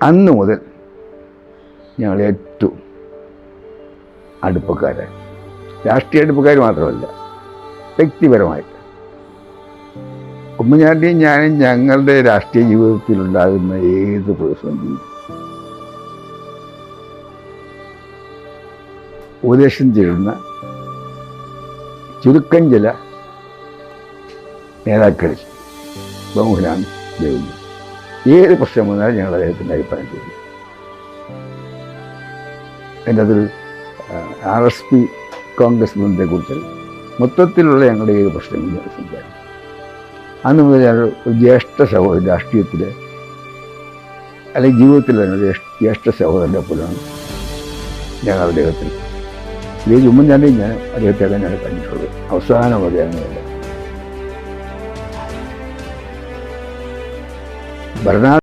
അന്ന് മുതൽ ഞങ്ങൾ ഏറ്റവും അടുപ്പക്കാരായി. രാഷ്ട്രീയ അടുപ്പക്കാർ മാത്രമല്ല, വ്യക്തിപരമായിട്ട് ഉമ്മൻചാണ്ടിയും ഞാനും ഞങ്ങളുടെ രാഷ്ട്രീയ ജീവിതത്തിലുണ്ടാകുന്ന ഏത് പ്രതിസന്ധിയും ഉപദേശം ചെയ്യുന്ന ചുരുക്കം ചില നേതാക്കളിൽ ബഹുമാനാണ് ദൈവം. ഏത് പ്രശ്നം വന്നാലും ഞങ്ങൾ അദ്ദേഹത്തിൻ്റെ അഭിപ്രായം ചോദിക്കും. എൻ്റെ അതിൽ RSP കോൺഗ്രസ് ബന്ധത്തെക്കുറിച്ച് മൊത്തത്തിലുള്ള ഞങ്ങളുടെ ഏത് പ്രശ്നങ്ങളും ഞങ്ങൾ സംസാരിക്കും. അന്ന് മുതൽ ഞാൻ ഒരു ജ്യേഷ്ഠ സഹോദരൻ, രാഷ്ട്രീയത്തിൽ അല്ലെങ്കിൽ ജീവിതത്തിൽ തന്നെ ഒരു ജ്യേഷ്ഠ സഹോദരൻ്റെ പോലെയാണ് ഞങ്ങൾ അദ്ദേഹത്തിൽ. ഈ ഉമ്മൻചാണ്ടിയും ഞാൻ അദ്ദേഹത്തെ തന്നെയാണ് കണ്ടിട്ടുള്ളത്. അവസാനം വരെ അങ്ങനെയല്ല. ഭരണ